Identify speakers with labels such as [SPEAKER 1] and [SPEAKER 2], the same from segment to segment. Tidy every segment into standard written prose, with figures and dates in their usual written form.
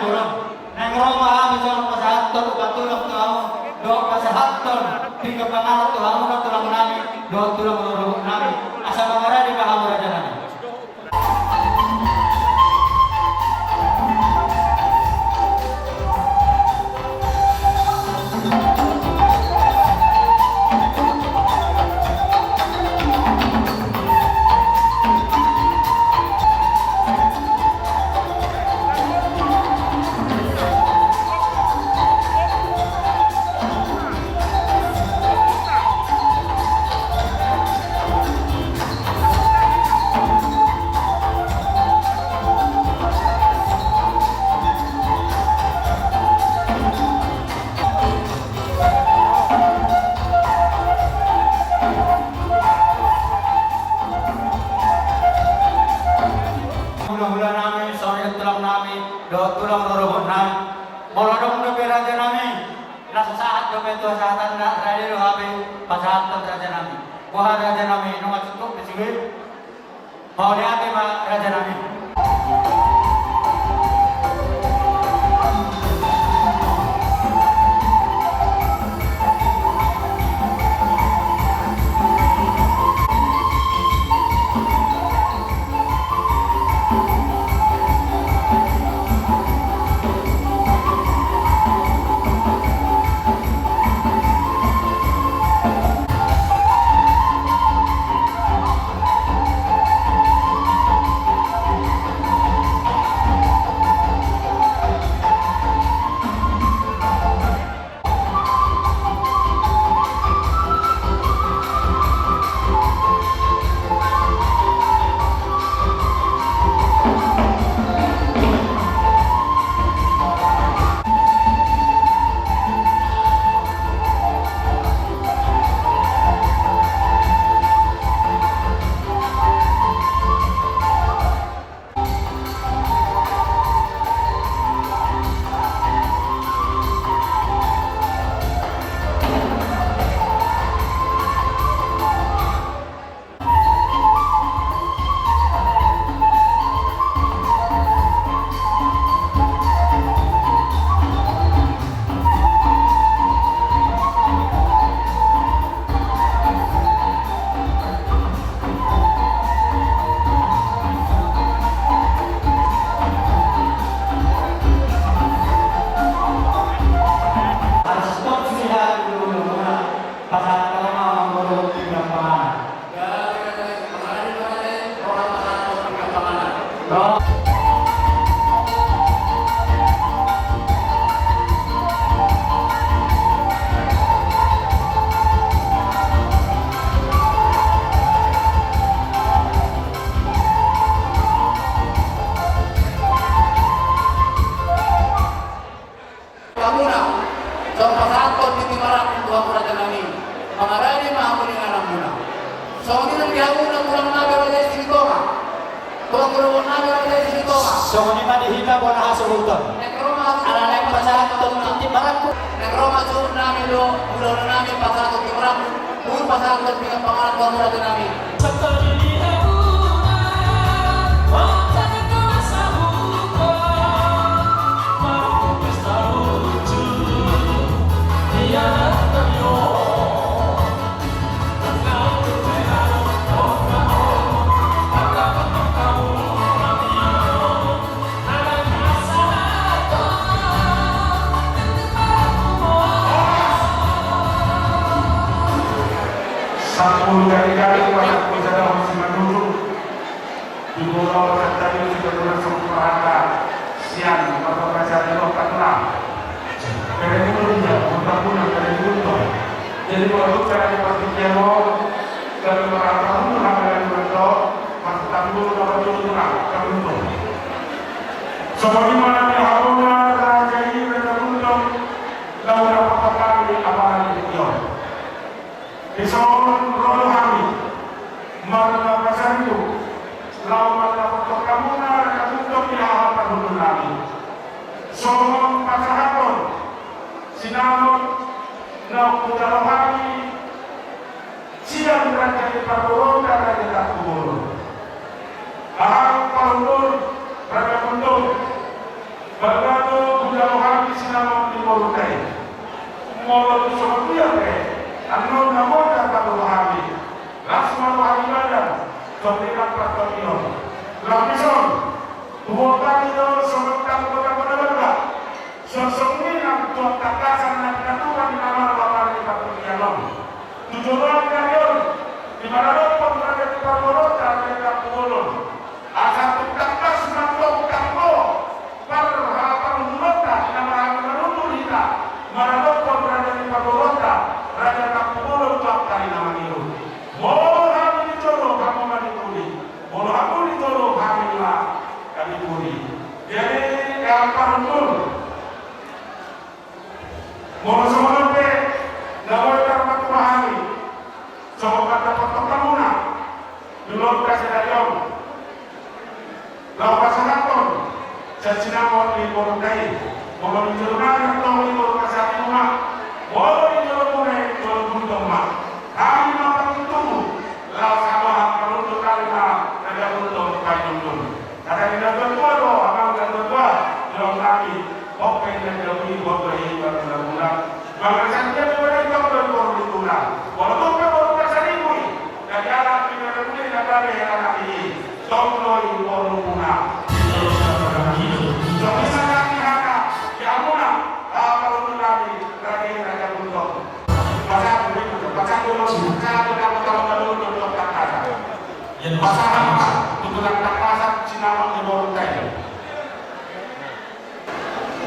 [SPEAKER 1] burung. Neng Roma misalnya pasahaton patulok tuamu do pasahaton di kepangalat tuamu do tulang nami do tulang lorong nami asa mangara di kahamu raja nami. Pasahaton raja nami, wah raja nami nungat cukup disini, mau diambil mak raja nami. Songonima dihina bona hasuluton. Ala lain pasahaton titi barakku.
[SPEAKER 2] Nek Roma suruh nami do, udah nami pasahaton kimram. Pun pasahaton dengan pangalan kamu raja nami.
[SPEAKER 3] Sepuluh kali-kali banyak wisata masih menunggu di pulau Sertani sudah berlangsung perhata siang atau pasar di lokal lah. Karena itu dia membangun dari buntu. Jadi kalau cara seperti jemo dan merata mengambil buntu masih tanggung dapat buntulah buntu. Sebagaimana diharuna raja ini buntu lalu dapat kali amalan dia. Isoon rolo kami, marga pasandu, lawan dapat kamu na untuk dihahapan untuk kami. Soon pasahaton, sinamon na kutalohani, siang raja di Pakuron dan raja Takubur. Ahang Paulur, raja Mundur, Berlalu bulan kami sinamang di Morutai. Molo tu sama dia ke. Anu namo dah kalau kami. Laksman kami badan. Kemudian pertanian. Lapisan. Dua kali dulu sementara kota-kota. Sesungguhnya yang tuan takasan dan katuan di nama Bapak di Pertanian. Tujuan kalian di mana dapat berada di Pamorota dan di Kapulun. Asal tutakas mantok kampo. Perhatian Murota nama Menurut kita Maradona berada di Pamorota Raja Kapulun tuak kali nama itu. Mau kami dicoro kamu mandi puli. Mau aku dicoro kami lah kami puli. Jadi yang paruntul. Mau semua pe nama termat mahali. Semoga dapat pertemuan. Dulu kasih dayong. Lalu pasangan Cacina mau di Morutai, mau di Jurungan atau di Morukasari rumah, mau di Jurungan, mau di Jurungan. Kami mampu itu, lalu sama kalau untuk kalimat ada untuk kajungan. Ada di dalam tua doh, abang dan tua, dalam kami, oke dan lebih boleh berbulan. Maka saja boleh kita berbulan. Walaupun Morukasari ini, dari anak kita boleh dari anak ini, tolong berbulan. Bisa kami haka, ya muna, kalau kami lagi raja buntung. Baca dulu, baca dulu kata. Baca apa? Tutulan kata Cina di Morutai.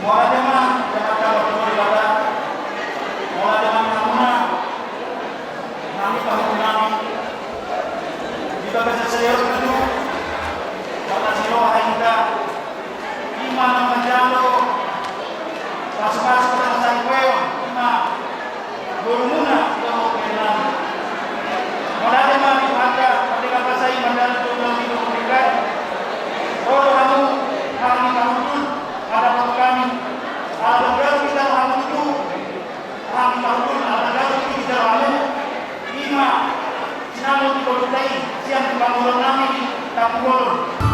[SPEAKER 1] Mau ada mana? Jangan kalau cuma ibadah. Mau ada mana? Kami kami. Jika bisa serius itu, kata silo kita. Mana menjalo pas-pas kita sampai lima berumuna kita mau kenal mulai dari maka ketika pasai mandal itu hidup mereka kalau kamu pun ada kami ada baru kita kamu itu kami pun ada baru kita kamu lima sinamu di Morutai siang di Pamorota kami tak boleh.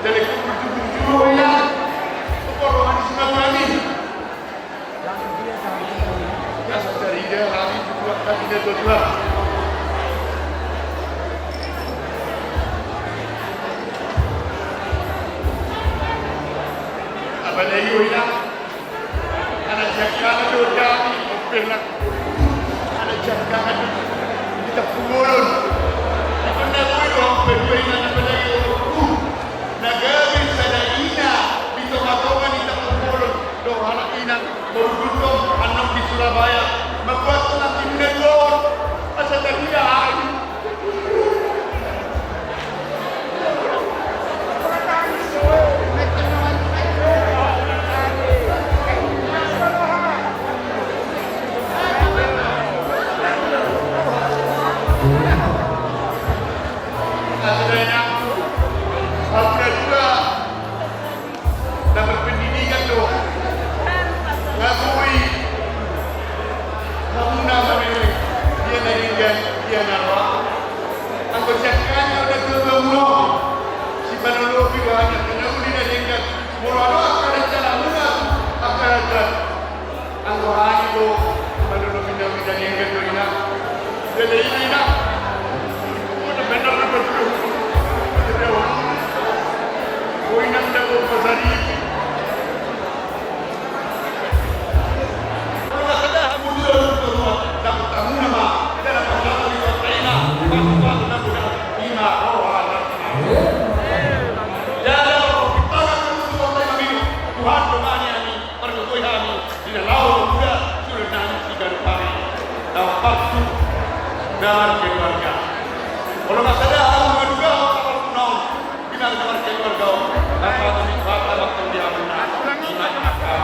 [SPEAKER 4] Jadi jujur ya, orang di sana kami. Ya dari dia kami juga kami dia tujuan. Apa lagi ya? Anak jaga tu kami, opelak. Anak jaga tu kita pulun. Apa nak buat berdua ini apa lagi? Nagabi sa ina dito matokan ita pulun. Do anak ina bergulung anak di Surabaya. Membuat anak nego asa dia. Dan keluarga. Kalau nggak sadar, harus juga kapal kuno. Kita dengar keluarga. Apa tadi bapak waktu dia benar. Ingat apa?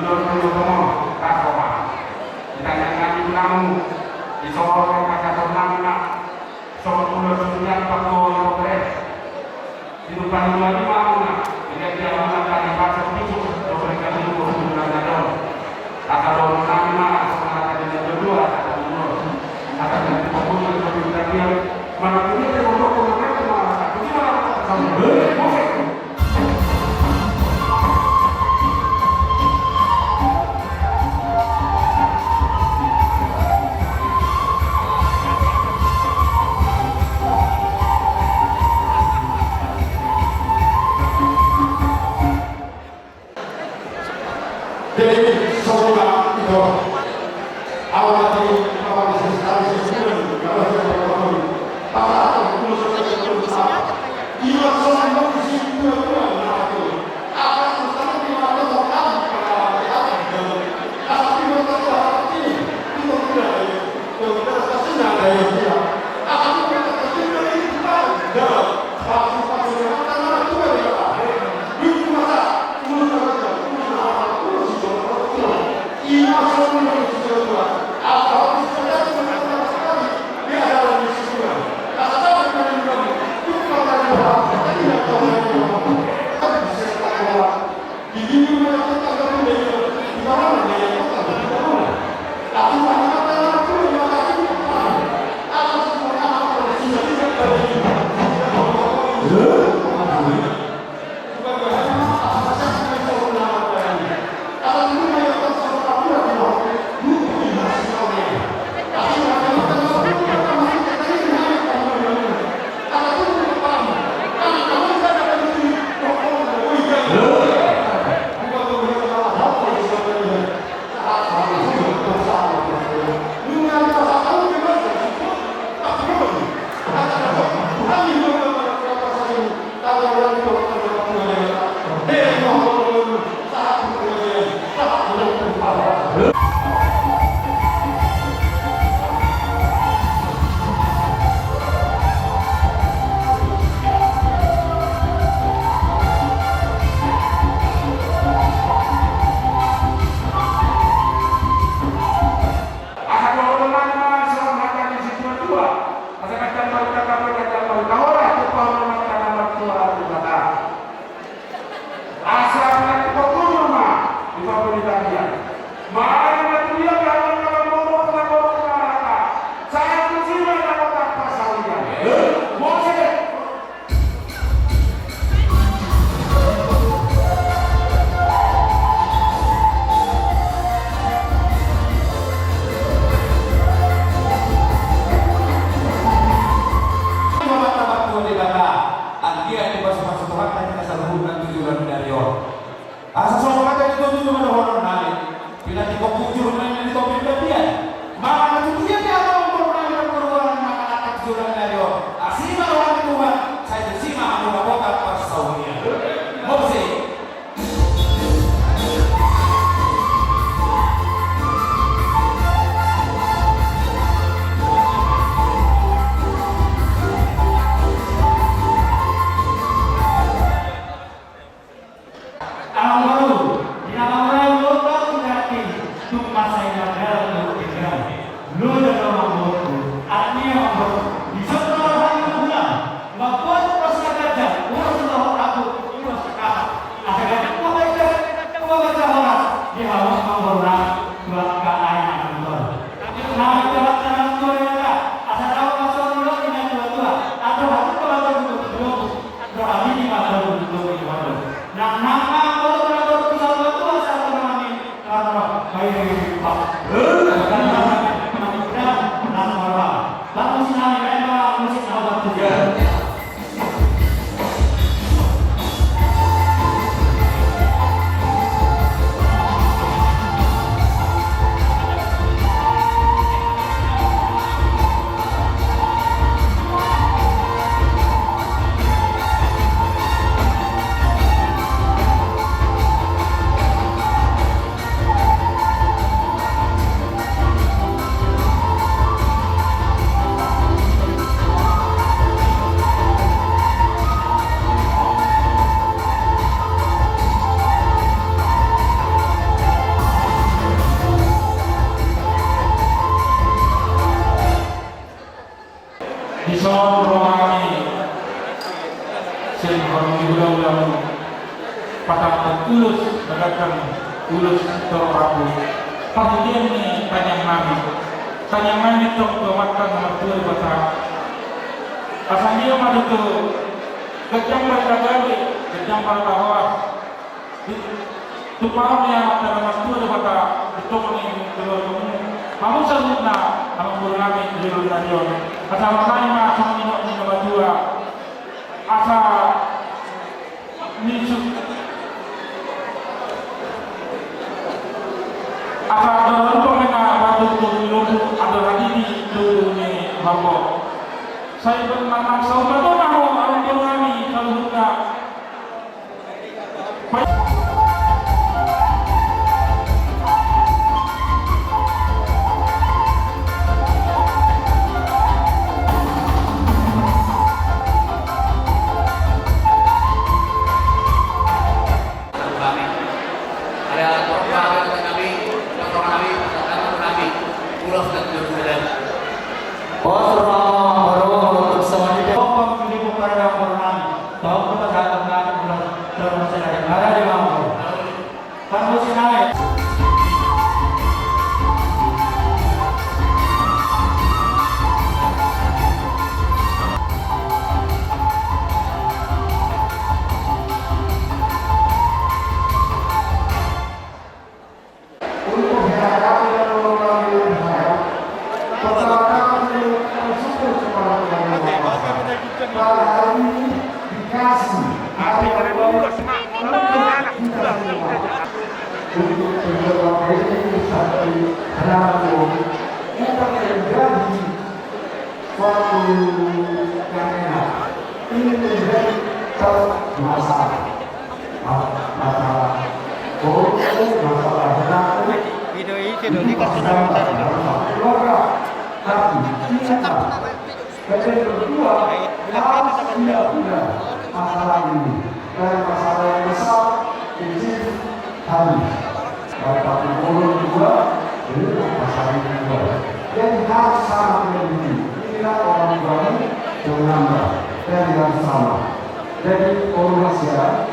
[SPEAKER 3] Judul Tomo Kasoma. Kita nyanyi namu di Solo kata Tornana. Solo pulau Sunyan Paku Kores. Di depan rumah di mana? Dia mengatakan bahasa itu mereka itu berjalan. Kalau nama semangat dari kedua akan nanti pembunuh itu dia mana punya dia untuk mereka mana
[SPEAKER 1] jadi semoga itu awal tadi awal sekali sebulan kalau saya berlalu apa itu sesuatu ia selalu di situ itu akan bersama di mana orang pada tapi mereka ini itu tidak kasihnya dari dia akan kita kasihnya ini kita pasti karena itu dia itu masa
[SPEAKER 3] ulang-ulang patah tulus bagaikan tulus terpaku. Kemudian ni tanyang mami tok makan nomor 2 pasal. Asalnya madu tu kejam berkali, kejam berkahwas. Tumpahnya dalam nomor 2 pasal itu ni telur kamu. Kamu sebutna kamu berlami di stadion. Asal mana macam ni nomor 2. Asal ni apa dalam pemena batu tu ada lagi di dunia hambo. Saya bermakna sahabat orang orang kami kalau kita.
[SPEAKER 5] Video ini sudah dikasih masalah ini dan masalah yang besar izin kami Bapak Gubernur juga dengan masalah ini juga yang harus sama dengan inilah orang tuanya menambah dan yang sama jadi Indonesia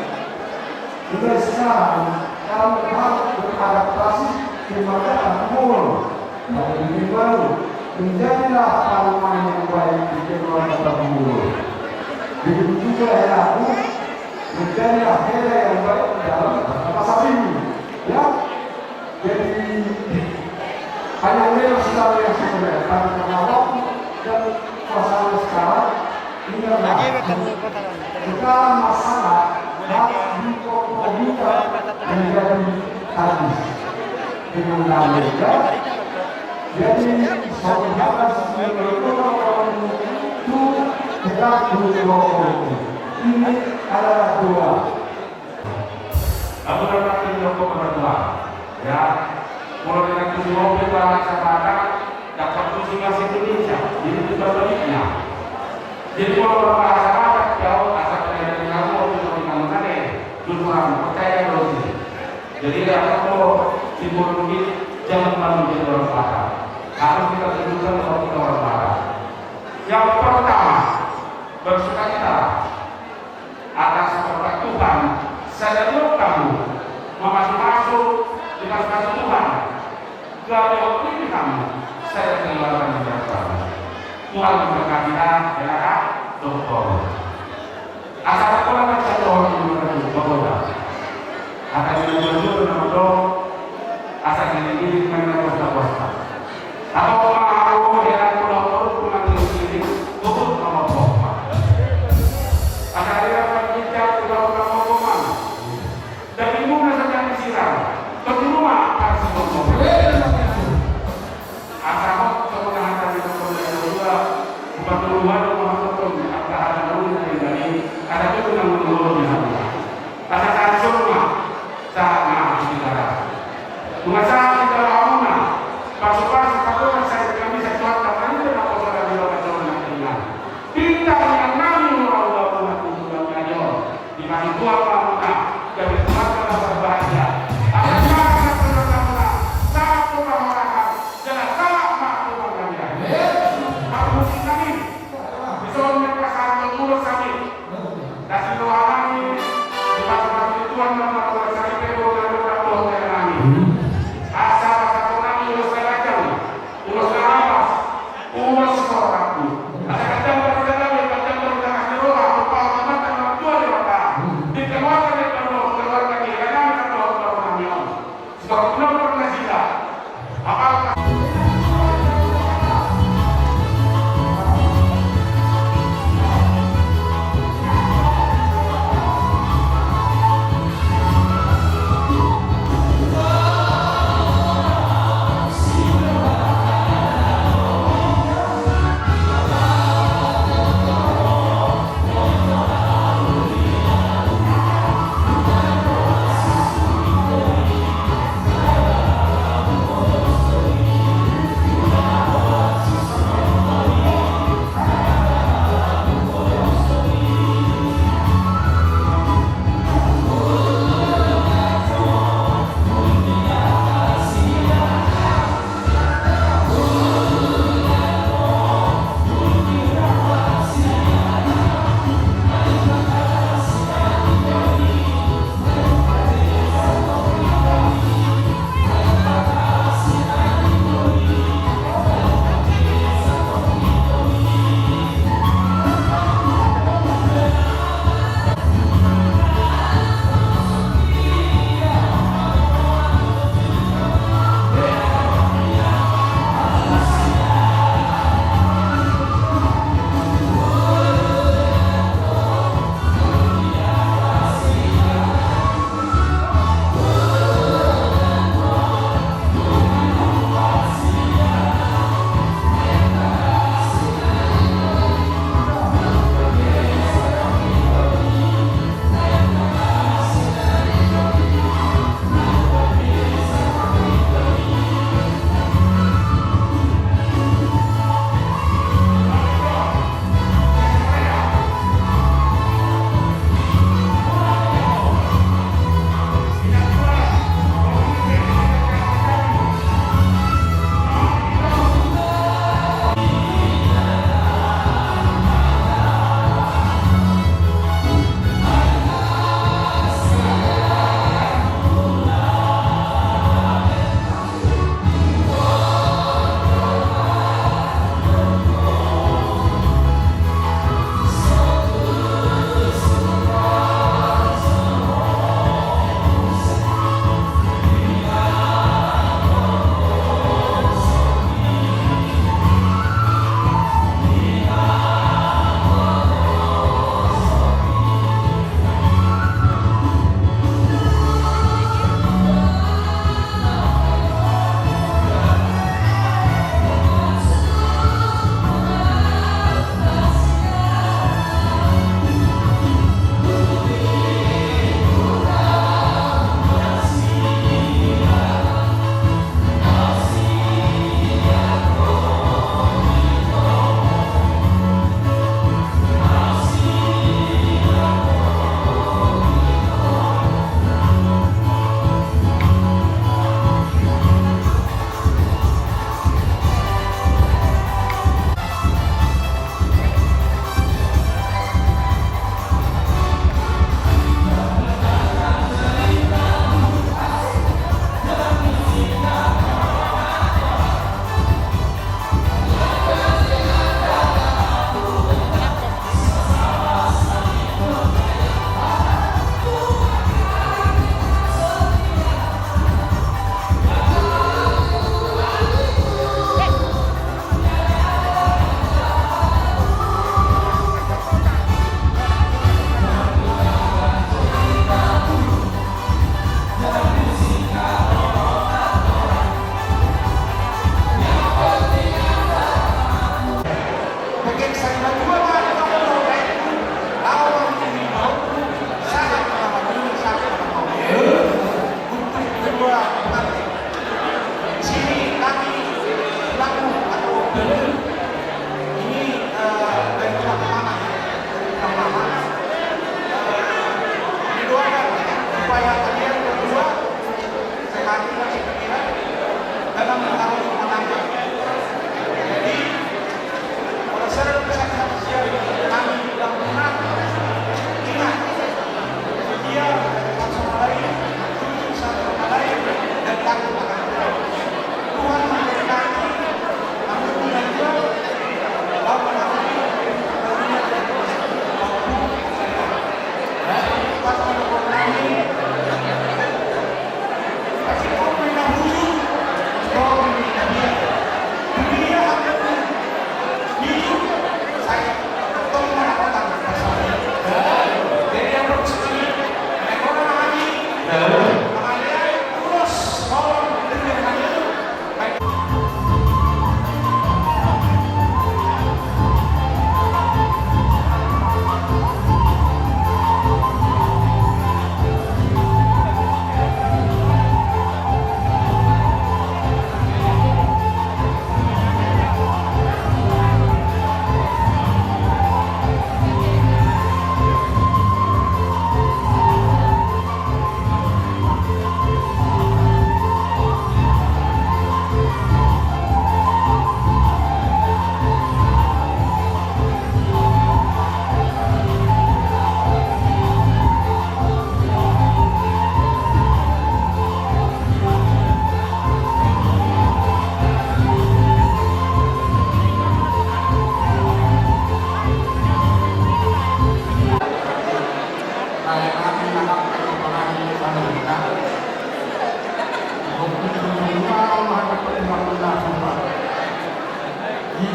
[SPEAKER 5] juga sekarang kalau harus beradaptasi di masa umur dan ini baru menjadilah parlemen yang baik di kedua kota Bengkulu. Begitu juga aku menjadi akhirnya yang baik dalam masa ini. Ya, jadi hanya beliau sekali yang sebenarnya karena waktu dan suasana sekarang ini adalah segala masalah harus dikomunikasikan menjadi habis dengan mereka. Jadi saudara itu kita berdoa ini adalah doa.
[SPEAKER 3] Aku dapat menjawab berdua. Ya, mulai dengan tujuan kita laksanakan dapat masing-masing Indonesia. Jadi itu sebaliknya. Jadi kalau masyarakat jauh asal dari kamu untuk mengenal tujuan percaya logis. Jadi kalau mau simbologi jangan menjadi orang barat. Harus kita tunjukkan bahwa kita orang barat. Yang pertama, bersukacita atas perintah Tuhan. Saya lihat kamu masuk dengan kata Tuhan. Kalau ini kamu, saya keluarkan dari kamu. Tuhan memberkati kita, ya, dokter. Asal sekolah kan satu orang yang berdoa. Akan menjadi nama doa. Asal ini mengenai kuasa-kuasa. Atau mau dia pulau pulang ini turun nama Tuhan. Asal dia berbicara pulau nama Tuhan. Dan ibu saja disiram. Kedua kasih Tuhan. Asal kemudahan dari kemudahan kedua bukan keluar rumah Tuhan. Apa ada dulu dari ada itu yang menurut di sana. Asal kasih rumah sama saudara. Mengasah kita lawan, pasukan satu saya kami satu kami tidak mau saudara di luar negara. Kita yang kami Allah Tuhan ayo di mana Tuhan kita dari Tuhan kita berbahagia. Ada mana saudara satu masyarakat jangan salah makhluk kami. Kamu kami bisa memperkasa menurut kami. Dan doa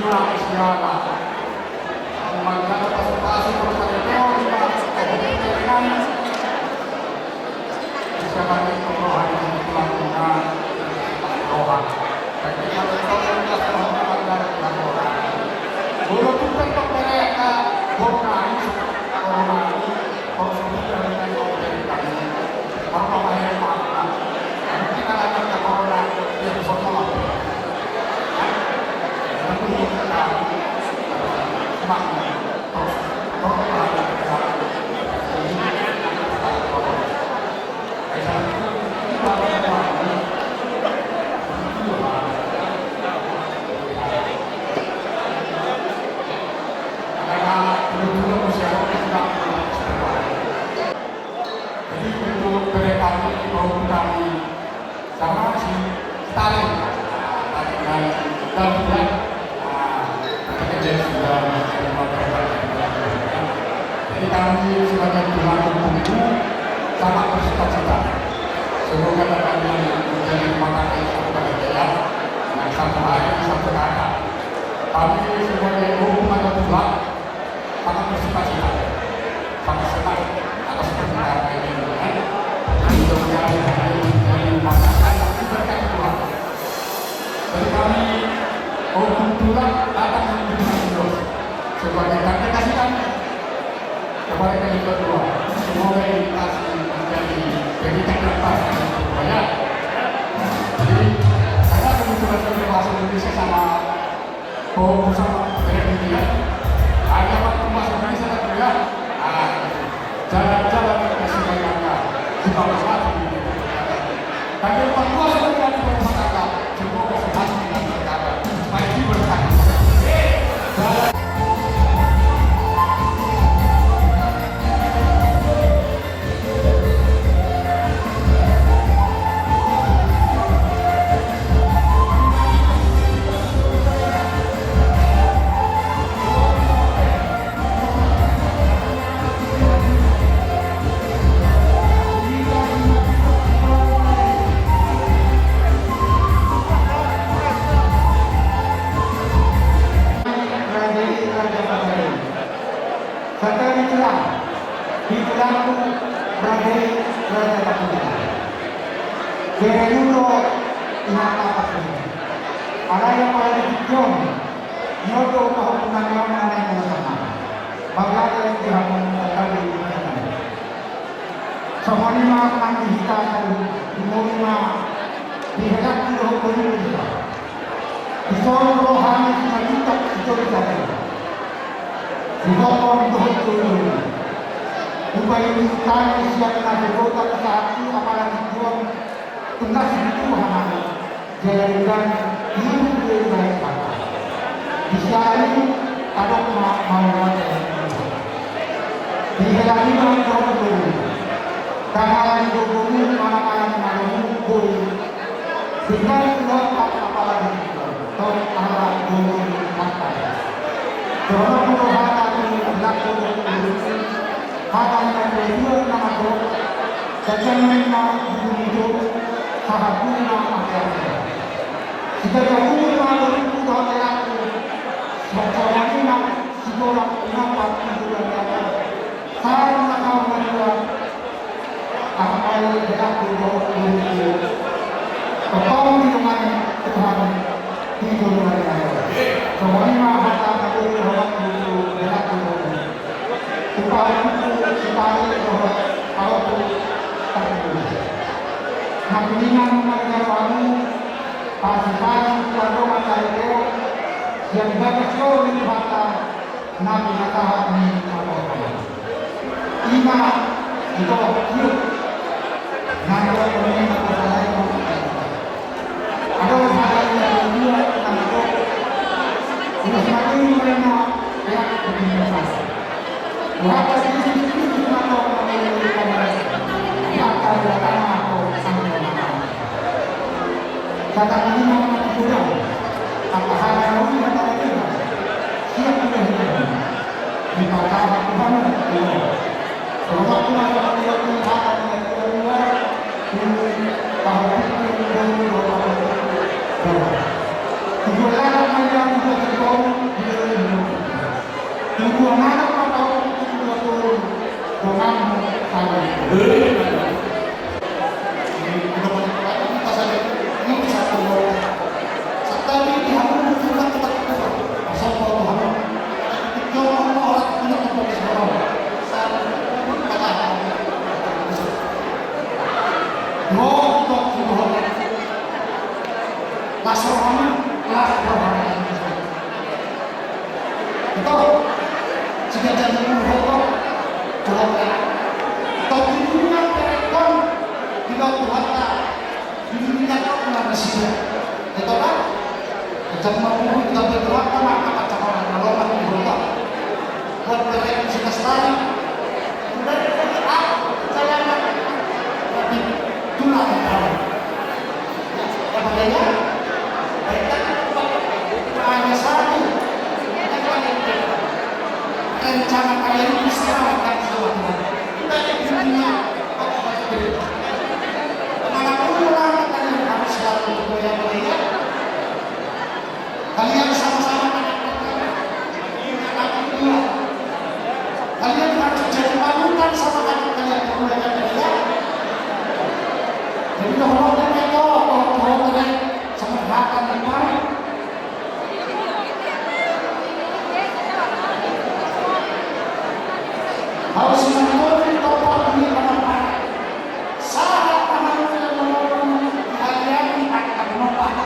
[SPEAKER 3] pulang istirahat. Kemana presentasi berbagai teori dengan siapa itu rohani melakukan doa. Ketika berkomunikasi dengan orang, guru kita mereka bukan orang konsumsi dengan kami. Apa yang makan? Kita akan ke orang yang bersama. Tapi kita makna jadi kami sebagai Tuhan Tuhanku sangat bersuka-cita. Semoga kami menjadi makanan satu kebahagiaan yang satu hari satu kata. Kami sebagai umat Tuhan sangat bersuka-cita, sangat senang atas pernikahan ini. Mudah-mudahan menjadi makanan yang diberkati Tuhan. Jadi kami umat Tuhan datang menunjukkan Tuhan sebagai tanda kasih kami kepada kami berdua. Semoga ini kasih menjadi pendidikan lepas supaya jadi saya kebetulan berbahasa Indonesia sama India. Ada waktu bahasa Indonesia dan kuliah. Jalan-jalan yang sebanyak kita bersatu ini. Tapi Papua sudah berumah tangga. Semoga sehat dan berkata. Baik diberkati.
[SPEAKER 5] Setelah itulah diberlaku sebagai Raja Kapita. Gerenulo inatapas ini. Ada yang pada dikion, nyoto kehukuman yang mana yang sama. Bagaimana yang dihamun terkali di sana. Semua lima nanti kita akan dimulima dihedak di hukum Indonesia. Disuruh rohani kita itu kita. Dihormati betul. Upaya kami siap nanti kota kesatu apalagi juang tugas itu hanya jadikan hidup lebih baik. Di sini ada mau dihelani dengan betul. Karena itu bumi mana-mana malu bumi. Dengan lepas apalagi tahun arah bumi mata. Jangan lupa akan menjadi nama Tuhan dan memang hidup sahabat masyarakat. Jika jauh itu Tuhan aku, sebenarnya sekolah kenapa itu ada. Saya tahu bahwa apa yang aku ini kau dengan Tuhan di dunia. Semuanya harta aku Tuhan itu aku. Supaya bahwa kalau terjadi makninan menjawabmu pasti kalau materi yang banyak sekali mata nabi kata ini ima itu hidup nabi ini masalah itu ada masalah yang dia nabi itu semakin mereka yang berbicara. Maka di sini kita tahu mengenai maka datang aku sampai mana. Kata ini nama kita. Apa hal yang kita lakukan? Siapa yang kita? Kita tahu Tuhan itu. Kalau kita melakukan hal yang keluar, ini bahwa kita tidak boleh berbuat. Tujuan yang kita doamu kami. Ini udah banyak kita saja ini bisa keluar. Tapi dihamu juga tetap keluar. Asal Tuhan itu orang tidak dapat seorang. Untuk Tuhan Nasrani lah Tuhan itu jika jadi Tuhan Tuhan tapi dunia terekam tidak Tuhan di dunia tak manusia itu kan jam 50 kita berdoa maka baca orang kalau mati berdoa buat mereka sudah sekali sudah saya tapi tulang apa daya mereka hanya satu rencana kalian itu selamatkan sama Tuhan kita di dunia manapun ulama kalian harus selalu berdoa kalian kalian sama-sama kalian harus jadi panutan sama anak kalian berdoa kalian jadi kalau mereka kalau sama akan dipakai harus menurut total ini salah paham dan menolong kalian akan menopang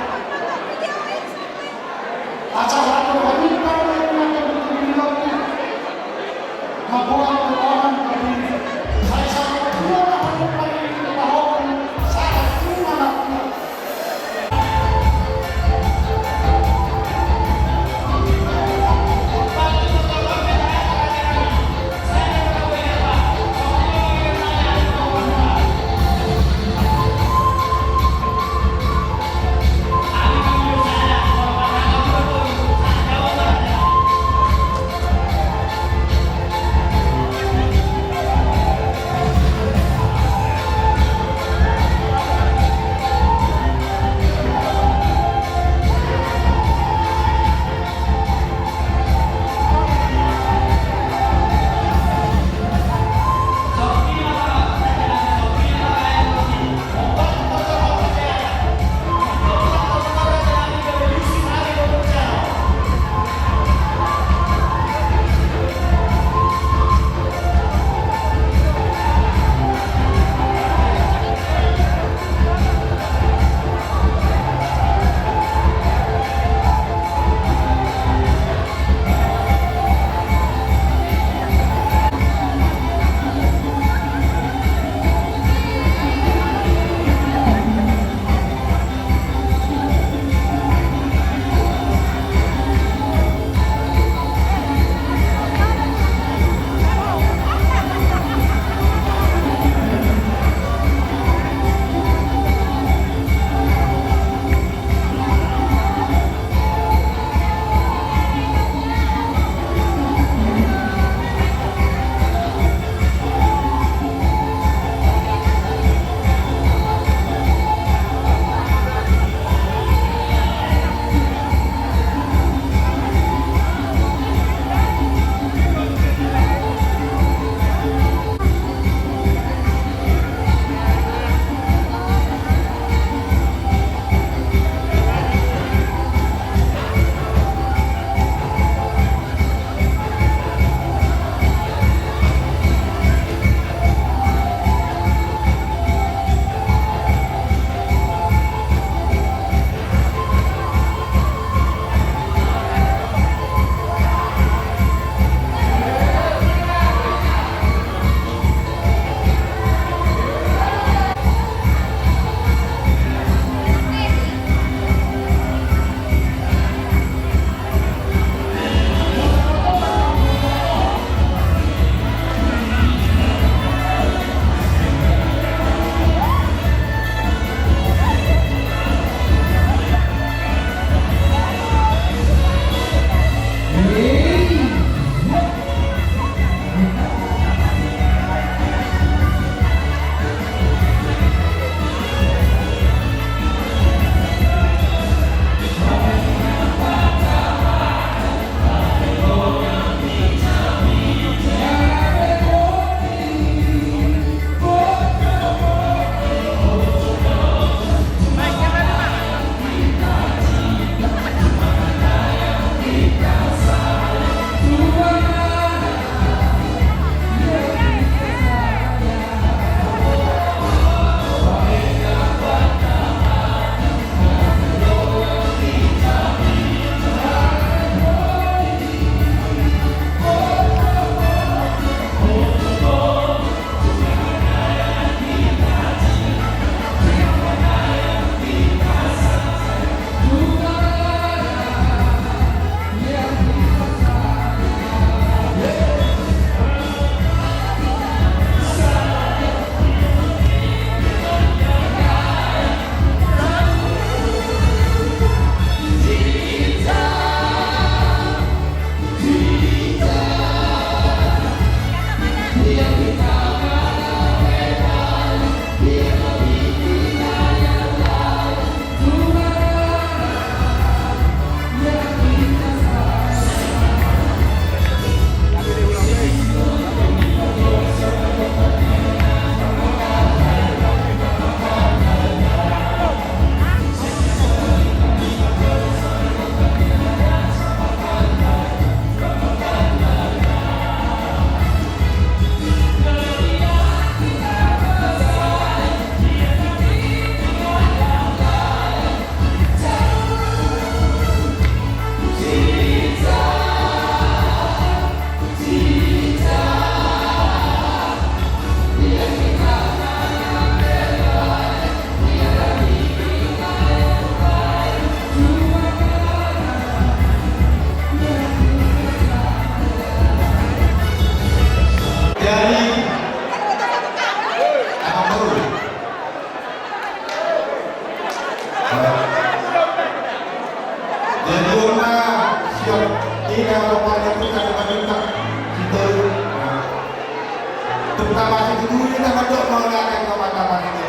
[SPEAKER 5] untuk menggunakan kepada itu.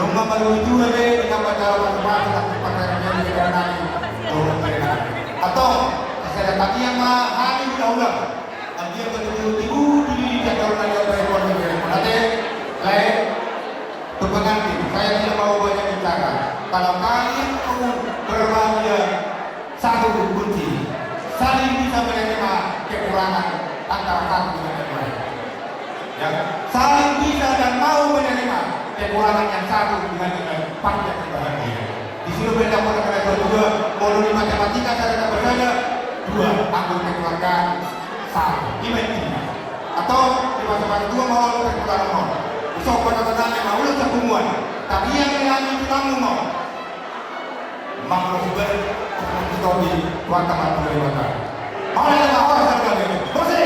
[SPEAKER 5] Rumah baru itu dengan pada masing-masing tapi pada yang dikenali turun mereka. Atau saya tadi yang hari udah nanti yang betul ibu di jalan raya Baikon ini. Nanti lain pengantin saya tidak mau banyak bicara. Kalau kalian mau berbahagia satu kunci saling bisa menerima kekurangan antara satu dengan yang lain. Ya, saling bisa dan mau menerima kekurangan yang satu dengan yang lain. Panjang bahagia. Di sini beda pada mereka juga. Kalau di matematika saya tidak berbeda. Dua anggota keluarga satu dimensi. Atau di matematika dua mau kekurangan mau. So pada tentang mau lu sepumuan. Tapi yang lain itu kamu mau. Makhluk ber kita di kuartal matematika. Mau ada orang terkait ini. Bersih.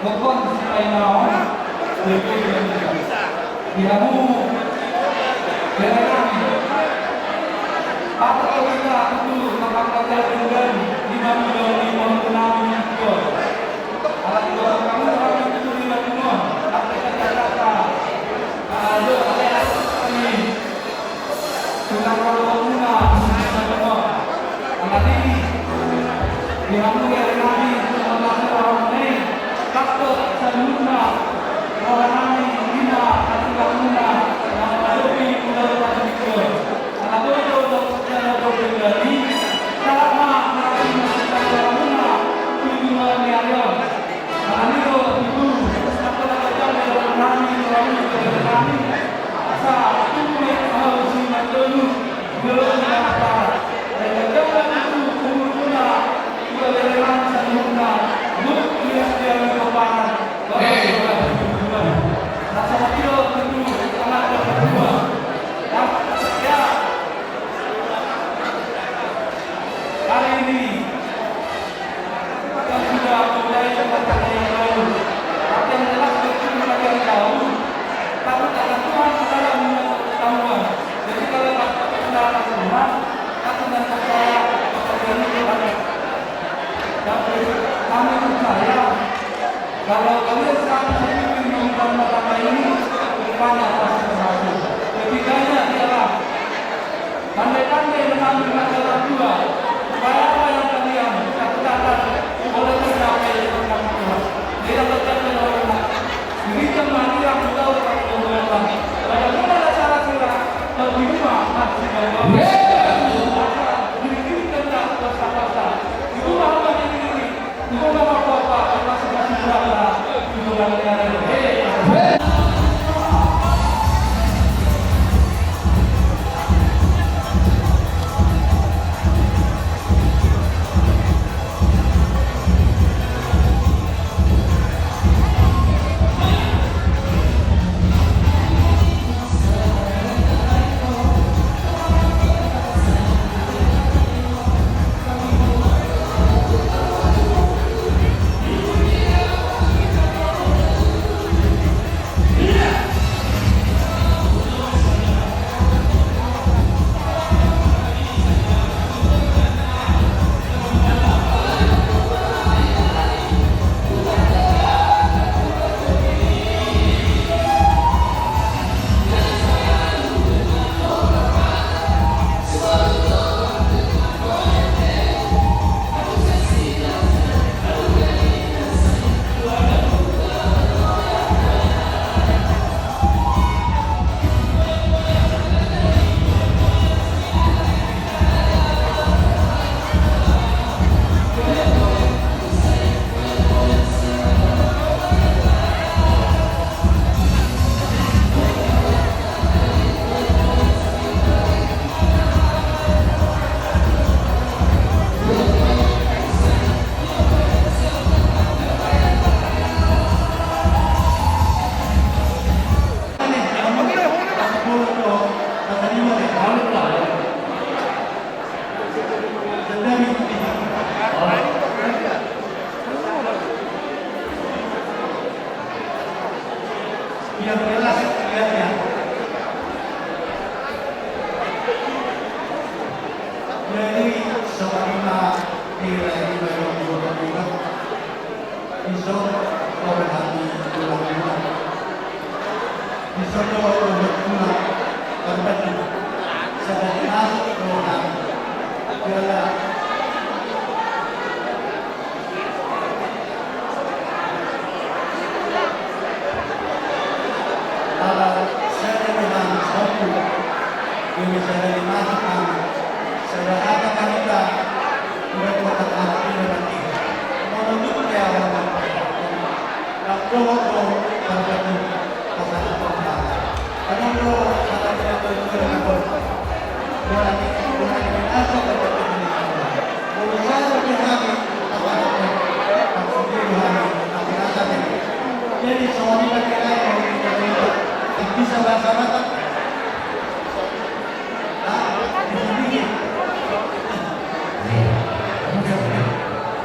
[SPEAKER 6] Bokon ay naon, Bihamu, Berang, Patah kita itu mengatakan 5 miliar itu. Alat dua kamu orang itu 5 miliar. Apa kata-kata? Ada ini. Sudah dihamui oleh kami Sallallahu Alaihi Takut Sanuna Rohanami Bina Asikamuna yang memasuki Pulau Pasifik. Anak itu untuk sejarah berbeda selama masih Sanuna tujuan Niarion. Anak itu satu lagi dalam kami selalu kepada kami asal tujuan harus dulu belum apa dan jangan itu umurnya juga relevan Sanuna mungkin dia berkepanan rasa itu tentu sangat berdua ya hari ini kita sudah mulai seperti yang lalu tapi yang jelas kita yang tahu karena Tuhan adalah pengetahuan jadi kalau kita Tuhan kita dan percaya kepada Tuhan tapi kami percaya kalau kalian satu mengumumkan pertama ini depannya pasti berhasil. Ketiganya ialah pandai-pandai mengambil masalah dua supaya apa yang kalian katakan boleh tercapai dengan Tuhan. Tidak tercapai oleh orang. Dirikan mati yang tahu kalau Tuhan. Pada mana cara kita terima masih bahwa dirikan tak berkata-kata. Itu apa yang diri? Itu apa-apa masih berada di dalam
[SPEAKER 1] yang jelas lihatnya. Jadi sebagaimana diraih dalam juga iso berhati ulang-ulang. Iso berhati berbagi sedangkan orang bila saya memang satu ini saya dimakan saya ada kita berkata ini berarti menunjuk ya orang tak perlu berbagi pasal apa karena kalau kita tidak berbuat berarti kita asal berbagi urusan kami apa jadi suami laki-laki yang kita bisa bahasa-bahasa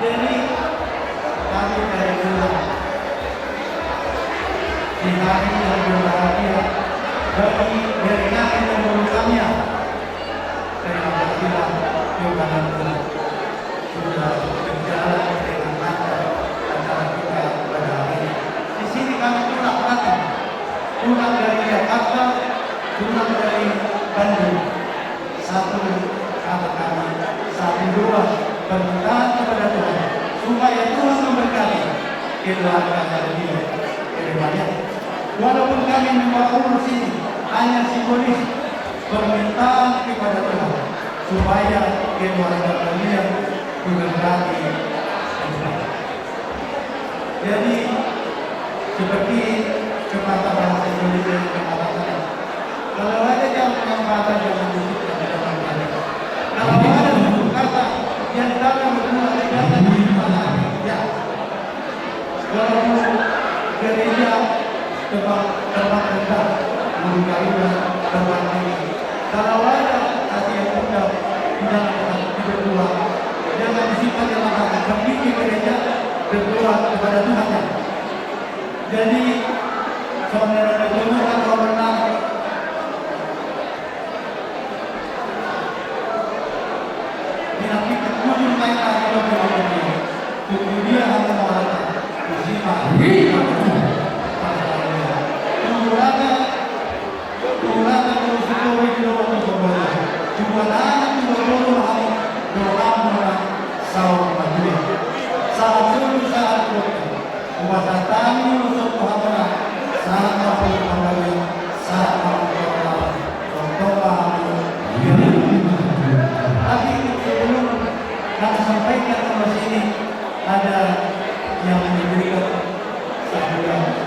[SPEAKER 1] jadi kami dari dulu di hari yang berbahagia bagi kami yang merupakannya terima kasihlah Tuhan sudah berjalan dengan lancar antara kita pada hari ini. Di sini kami pulang dari Jakarta, pulang dari Bandung. Satu kata kami, satu dua permintaan kepada Tuhan.
[SPEAKER 5] keluarganya lebih banyak. Walaupun kami membawa urus ini hanya simbolis permintaan kepada Tuhan supaya keluarga kalian diberkati. Jadi seperti kata bahasa Indonesia yang mengatakan, kalau ada yang mengatakan jangan dudukkan di depan mereka. Kalau ada satu kata yang datang berdua jangan dudukkan ya. Walaupun gereja tempat rendah, mengkaitkan tempat tinggi. Kalau ada hati yang mudah di dalam hati berdua, jangan disimpan dalam hati. Kami gereja berdoa kepada Tuhan. Jadi saudara gubernur atau menang dinamika tujuh mereka atau berlaku dia hanya mengatakan bersifat Tunggu Jokowi di luar Jokowi. Jumlah Jokowi hari doa orang sahur majlis. Saat suruh saat kopi. Umat tani untuk Tuhan saat kopi kembali saat kopi kembali. Contohlah tapi sebelum kami sampaikan ke sini ada yang memberikan sambutan.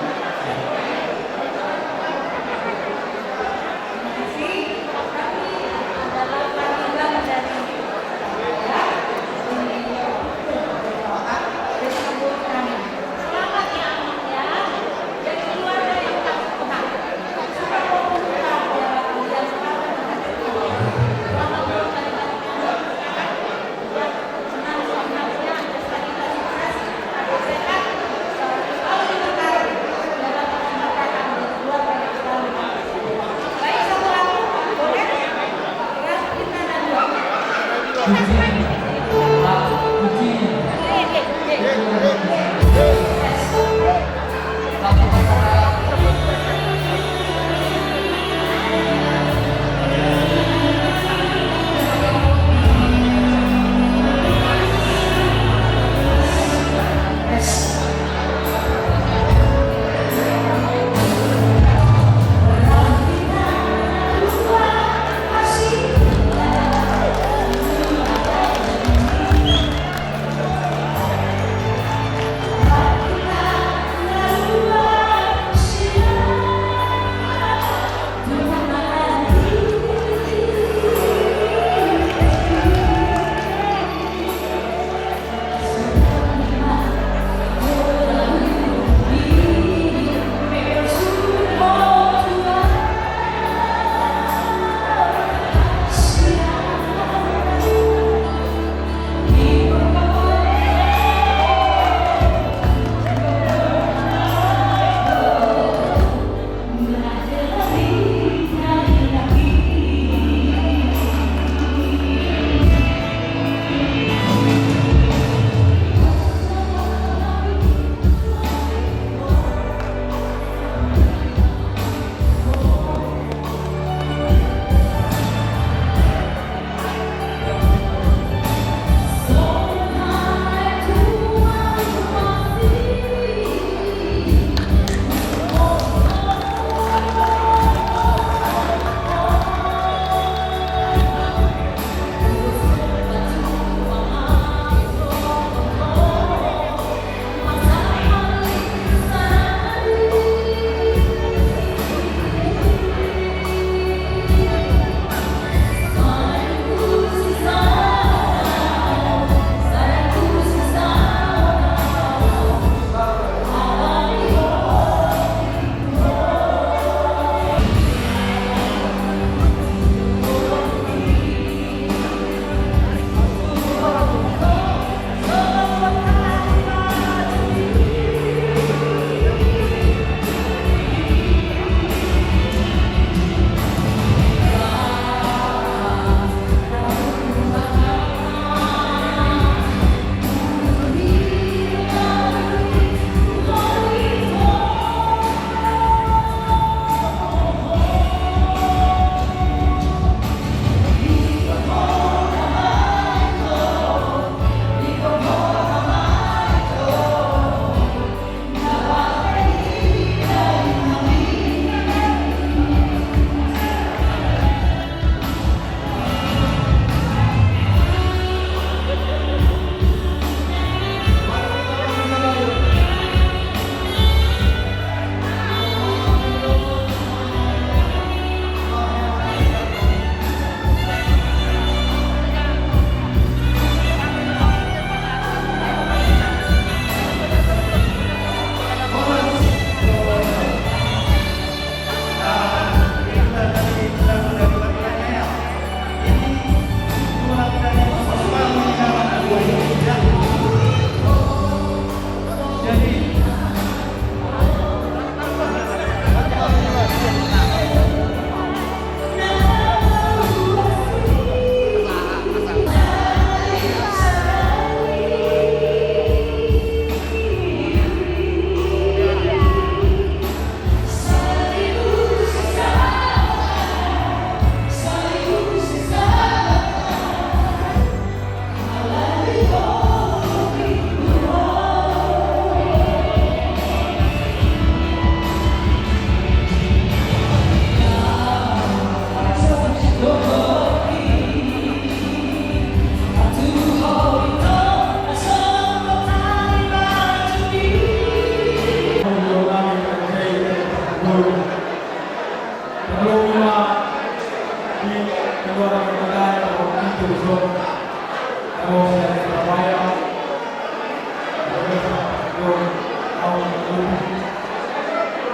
[SPEAKER 5] yung ang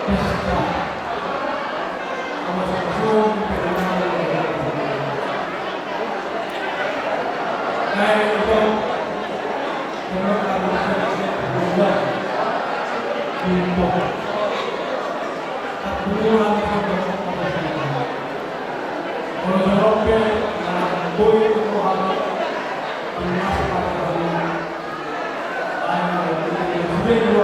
[SPEAKER 5] pesta. Kamasakasyon, dahil ito, kung bulan, dito, at bulan sa pagkakasyon. Kung sa Roque, buhay ko po ang nasa pagkakasyon, ay sabihin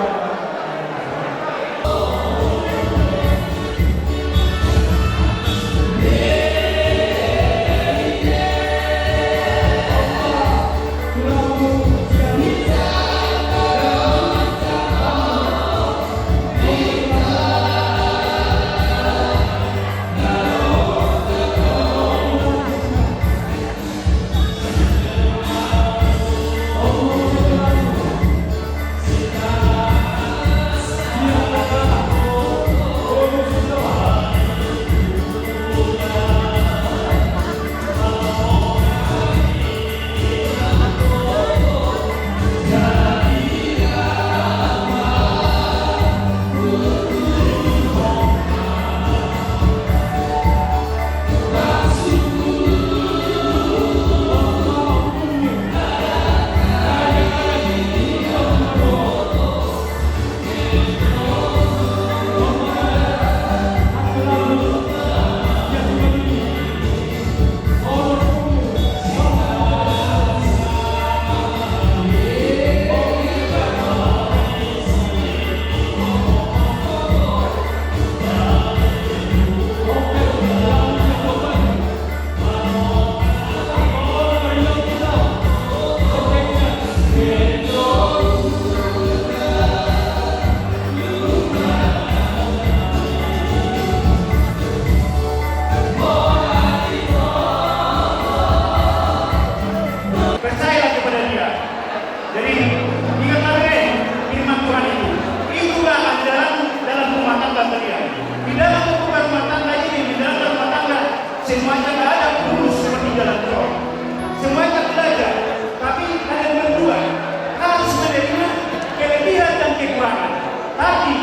[SPEAKER 1] semuanya nggak ada kurus seperti jalan tol. Semuanya belajar, tapi kalian berdua harus menerima kelebihan dan kekurangan. Tapi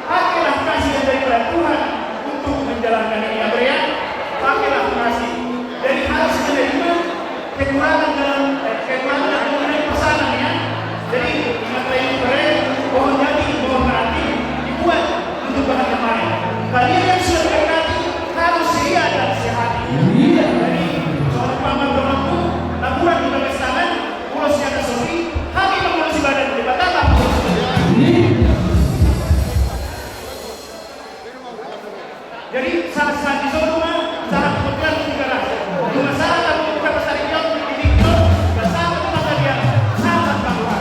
[SPEAKER 1] pakailah kasih dari Tuhan untuk menjalankan ini, ya bro ya. Pakailah kasih. Jadi harus menerima kekurangan dalam mengenai pesanan ya. Jadi ingatlah ini keren, mohon jadi, mohon berarti dibuat untuk bahan kemarin. Kalian yang sudah berkati harus sehat dan sehat. Jadi soal paman-pamanku, laporan di bagian tangan, pulau siaga sofi, kami mengurusi badan di Batam. Jadi saat di Sodoma, saat kemudian negara, masyarakat membuka pasar ikan di Victor, bersama teman dia sangat bangga.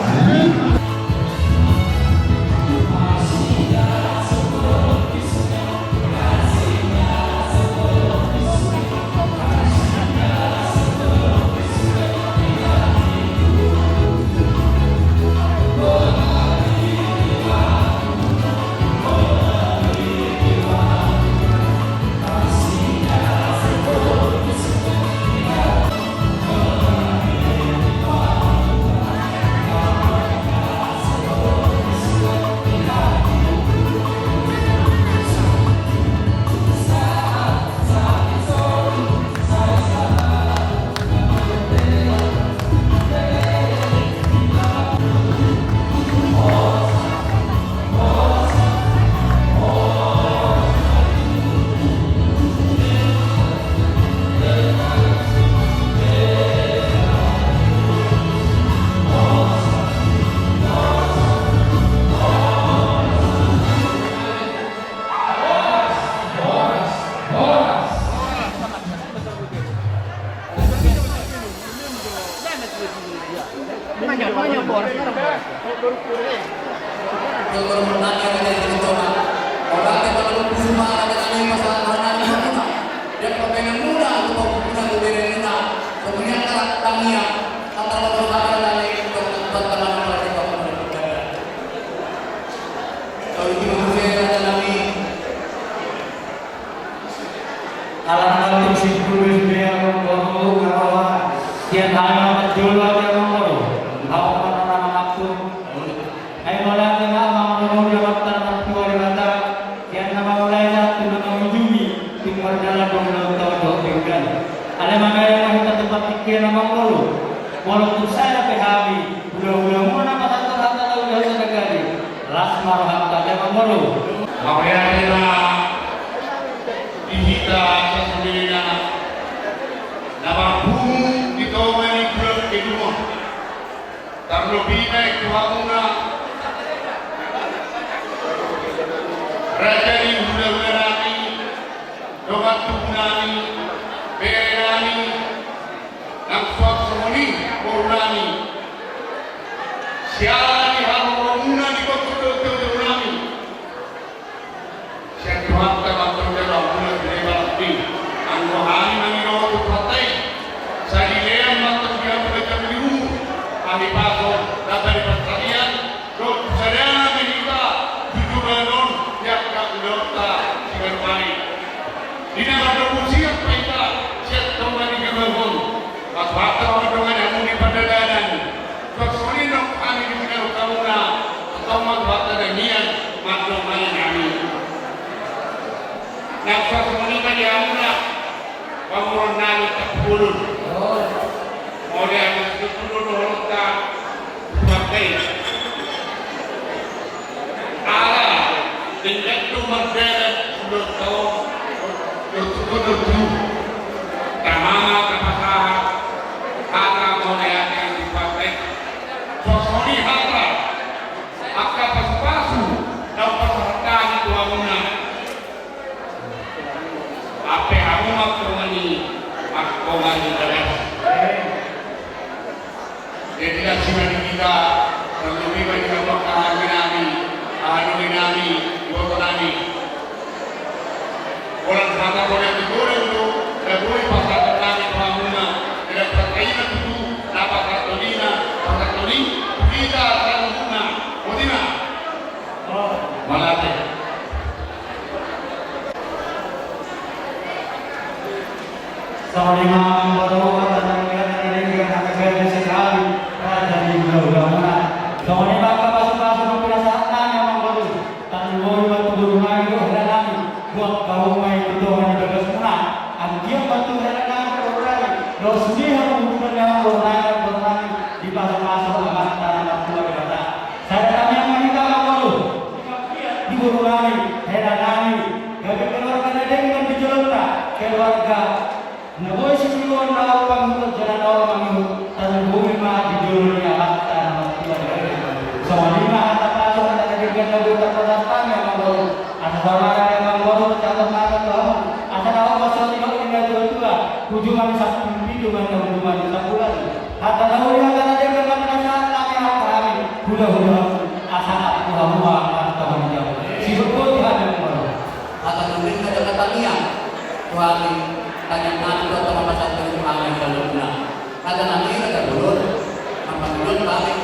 [SPEAKER 6] Tiap hari menjual yang nomor, bawa orang waktu. Ayo mulai Mangoro.
[SPEAKER 4] Mawayana ihita sa sumilina nababung dito may klub kedua tarlobina ikuhamuna rajari hula-hularani domatunani berani nangswak semoni korunani siali harumuna di kotor-kotor-kotorani Tuhan terbantu dalam bulan Februari. Anggo hari mengiru tuhatai. Saya lihat mantan dia belajar dulu. Kami pasok dari pertanian. Dok saya menikah 7 bulan yang tak dokta dengan baik. Di dalam dokusian kita siap kembali ke bangun. Pas waktu orang dengan yang muni pendadanan. Kesulitan dok kami diminta kamu nak. Atau waktu dan niat makhluk lain kami. Nafsu semuanya dia mula bangun nani terpulun. Oleh yang terpulun orang tak pakai. Allah dengan tu merdeka sudah tahu sudah tu. Tamama kapasah kata oleh yang dipakai. Sosoni hata akan pasu dan pasaran itu amuna. Apa kamu aku mani terus. Jadi kasih kita lebih banyak bakal nami, nami, buat nami. Orang sana boleh digoreng tu, boleh pasal nami pamuna. Tidak percaya tu, dapat katolina, kita tanggungna, odina. Malate.
[SPEAKER 5] Saudara Mangoro dan negara negara sekali raja di Uganda. Saudara bangga pasal-pasal perasaan yang Mangoro tak boleh bantu rumah itu hendak buat kau main itu hanya bagus mana. Dia bantu hendak orang Rosmi harus hubungan orang di pasal-pasal amat tanah tua kata. Saya kami yang wanita Mangoro di rumah hendak kami keluarga dengan dijelota keluarga Naboy sisiwan na upang jalan orang itu tanah bumi mah di dunia hatta nama Tuhan. Soalnya hatta pasal ada juga nabi terpadapan yang Mangoro. Ada saudara yang Mangoro contoh mana tuh? Ada awak pasal tiga ini dua hujungan satu pintu dengan hujungan sebulan. Hatta nabi hatta ada juga perasaan kami kami hula asal hua atau menjauh. Sibuk Tuhan yang Mangoro.
[SPEAKER 2] Hatta nabi ada ketanian Tuhan tanya nanti atau masa terima yang dalamnya. Kata nanti ada dulur, apa dulur balik.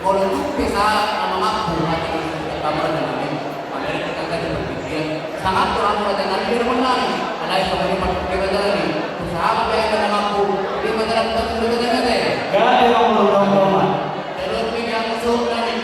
[SPEAKER 2] Kalau itu bisa nama mampu atau kamar dan nanti, pada kita akan berpikir sangat kurang pada nanti bermenang. Ada yang seperti kita berjalan usaha apa yang kita mampu di berjalan kita berjalan deh.
[SPEAKER 5] Gak ada yang belum.
[SPEAKER 2] Dulur pilih yang usul nanti.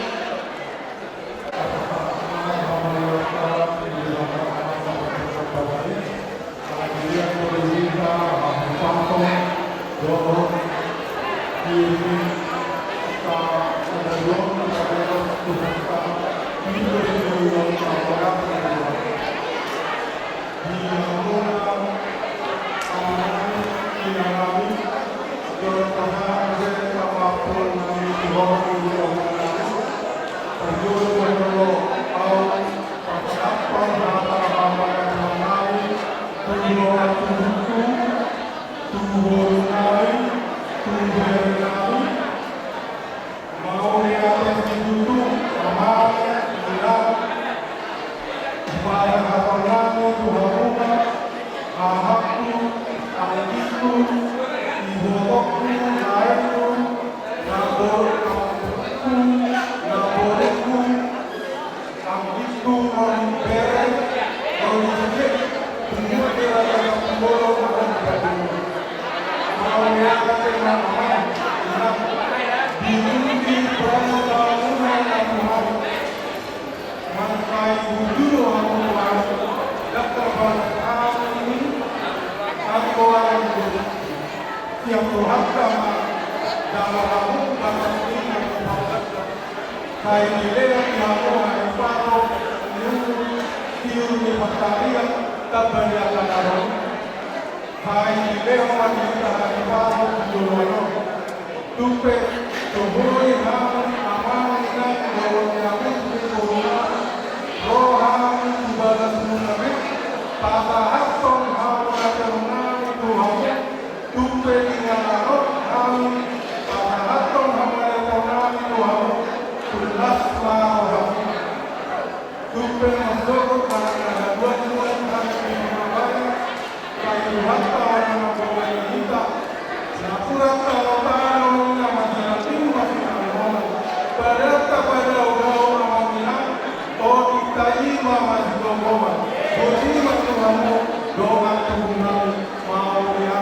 [SPEAKER 1] yang Tuhan sama dalam kamu dalam ini saya nilai yang kamu Paro, Tiuri Mataria, Tabaya Kanaro, Hai Leo Madita Paro, Dolono, Dupe, Toboi, Ham, Amana, Dolono, Dolono, Roham, Tubalas Muname, Tata Hatton, Hawa Janani, Tuhan, Dupe, Inganaro, Ham, Tata Hatton, Hawa Janani, Tuhan, Tulas Maham, Dupe, Masoko, Karana, Buat Buat, Hari Mabaya, Kayu Hatta, Wana Bawaya Hita, Napura Talotano, Namanya Timba, Namanya, Parata pada Ugao, Namanya, O Itaima, Masjidoma, Bojima Tuhamu, Doa Tuhan, Mau Ya,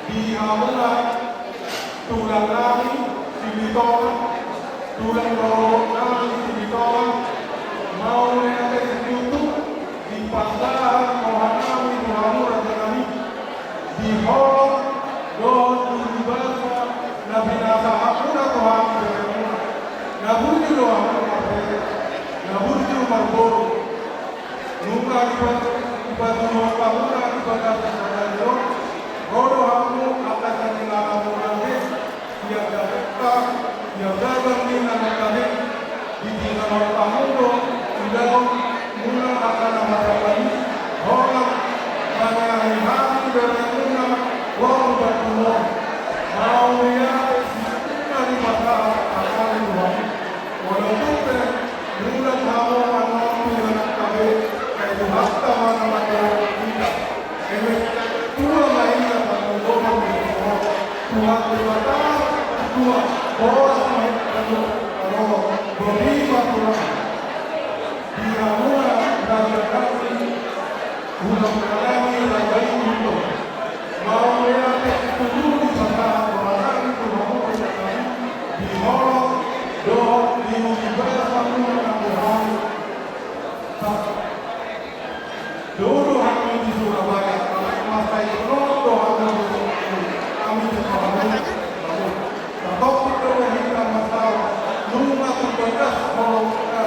[SPEAKER 1] Di Amuna, Tulang Nami, Silitola, Tulang Roh Nami, Silitola, Mau Ya Tersebut, Di Pasahan, Mohanami, Tuhamu, Raja Nami, Di Hol, Doa Tuhan, Nabi Nasa Hakuna Tuhan, Nabuji Doa, Nabuji Marboro, Nunca Ibadu Kabuna, Ibadu Sadaro, Rodo Hamu, akan mengalami Murade, yang dapat, yang dapat mengalami, di dalam Tamudo, di dalam Mula akan mengalami, orang banyak hari bermula, orang bermula, mau ya, dari masa akan Tuhan, walaupun mula kamu mengalami dengan kabe, kayu hasta mana kita, ini Tuhan lainnya pada Tuhan berdoa, Tuhan berkata, Tuhan orang kalau beriman Tuhan, dia mula raja kami, ulang kami raja itu, mau ya seluruh bangsa orang itu mau kami di Holland, doa di Universitas Tuhan, dulu kami di Surabaya, masa itu doa kami di Surabaya, tapi kita hidup masalah rumah terbatas kalau kita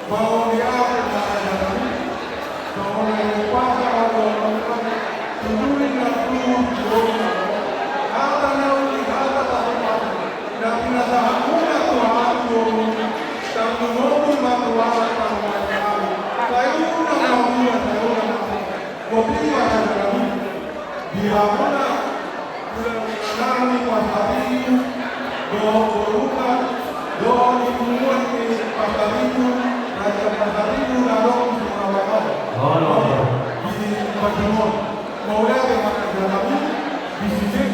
[SPEAKER 1] mau lihat kami, mau lihat pasar peduli dan peduli, kata nauli kata tak dan nasa hakuna Tuhan dan mengopi matuan Tuhan kami. Saya pun mengopi saya kopi pada kami. Dia mana nami pasariu, doa berukan, doa dibuat di pasariu, raja pasariu dalam Surabaya. Di Bandung, mulai dengan kami di sini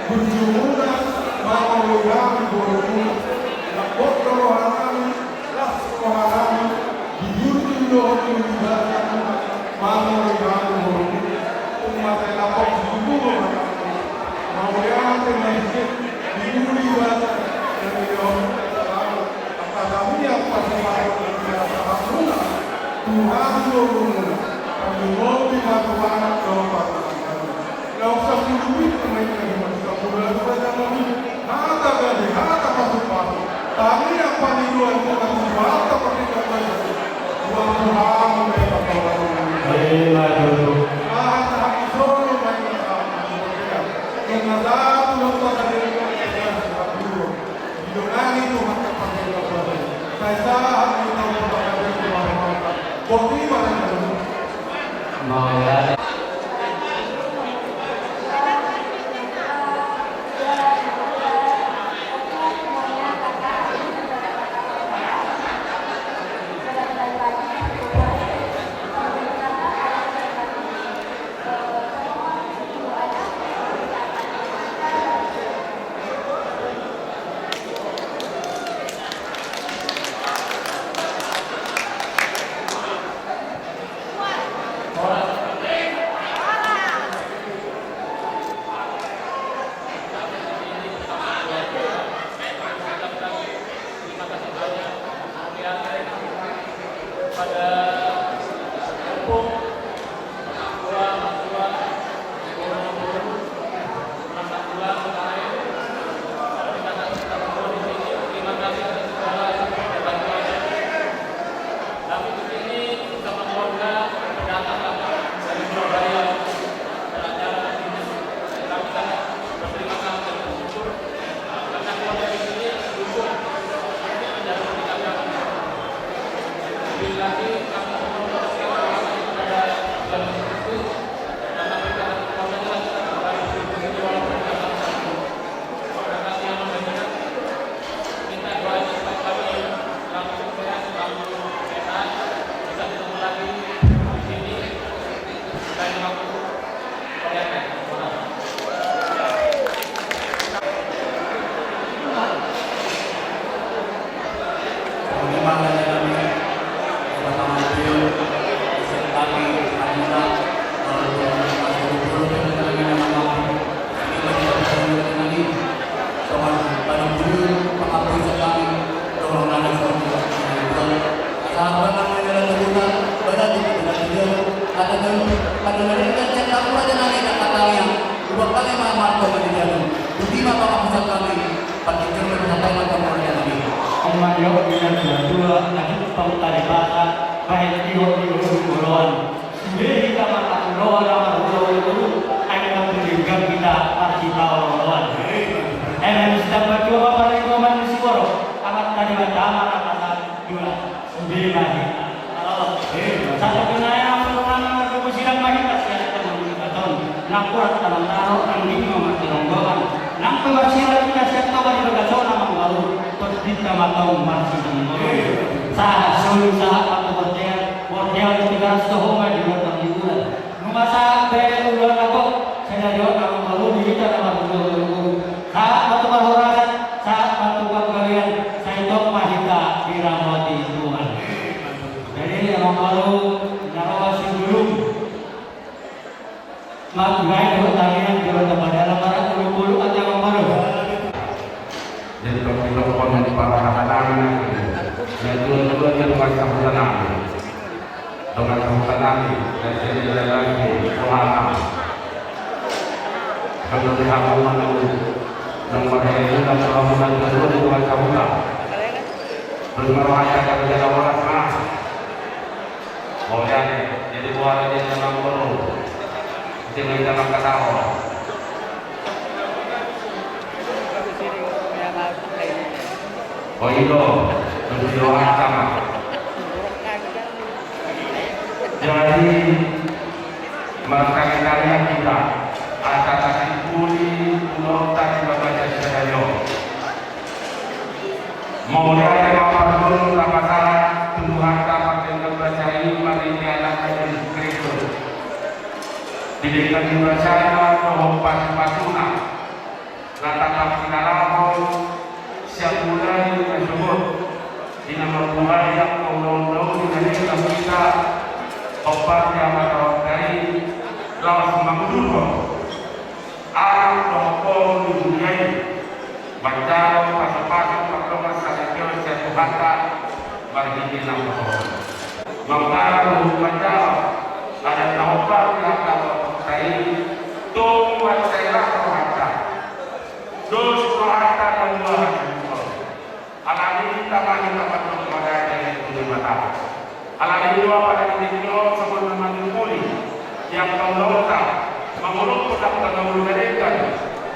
[SPEAKER 1] berjumlah mau yang berumur, nakot rohani, las rohani, di YouTube rohani juga mau yang berumur, umat yang nakot juga mau yang dengan di YouTube bahasa dan video apa kami yang pasti mau biasa hamuna, Tuhan berumur, kami mau dilakukan doa. Lau sabi duit kami yang bulan saja kami hata gadi hata pasuk kami yang paniduan bukan hata pernikahan uang Tuhan mereka hata solo mereka yang ada tuh dari Yunani itu hata pernikahan saya salah kita berbagai Tuhan bukti mana
[SPEAKER 2] Mau ya.
[SPEAKER 7] Terima kasih atas segala
[SPEAKER 2] tayo magkamulya namin.
[SPEAKER 6] Umayo dengan dua-dua lanjut pangkalibata kahit iho-iho uruan. Hindi ka makakuloan ang ulo-ulo ay nagtuligang kita at kita uruan. Eh, dapat juga pa rin naman siguro ang talibatama na katagula. Hindi lagi. Sa katunayan ang mga nagpupusilang mahitas yan at mga nakurat na ng tao ang hindi mga tinonggoan. Nang pagsilang kita siya ito ka nilagaso na mga baro kita matong masih sa sulung sa patuborder border tigas to homa di luar bulan numasa bere ulang ako senaryo ang baru di kita na marulo sa patuboran sa patubag kalian sa ito mahita diramati Tuhan jadi ang baru narawa sigulung magbay do talian di luar padala para ulo at ang baru.
[SPEAKER 3] Jadi kalau kita pun di para hadapan yang dua-dua dia dengan sambutan nabi, dengan sambutan nabi dan jadi lagi Tuhan. Kalau dia mau nomor ini dan sambutan kedua dengan sambutan. Bermerahnya kalau dia orang sana. Boleh jadi buat dia dalam guru, jangan dalam kata orang. Oido, berdoa sama. Jadi maka kalian kita atas puli nota baca saja. Mulai dari masalah Tuhan dapat membaca ini mari anak dan Kristus. Diberikan dipercaya bahwa pas-pasuna lantaran pinarabo siap mulai tersebut di nama Tuhan yang mengundang dari kita obat yang dari lawan mengundang alam toko di dunia ini baca pas-pasan pertama sahaja satu kata bagi kita Tuhan maka baca ada obat yang dari Tuhan saya kata dos kata dan Tuhan alami tamani dapat mengajar dari mata. Alami dua pada video sebelum mengikuti yang mengelola mengurus produk dan mereka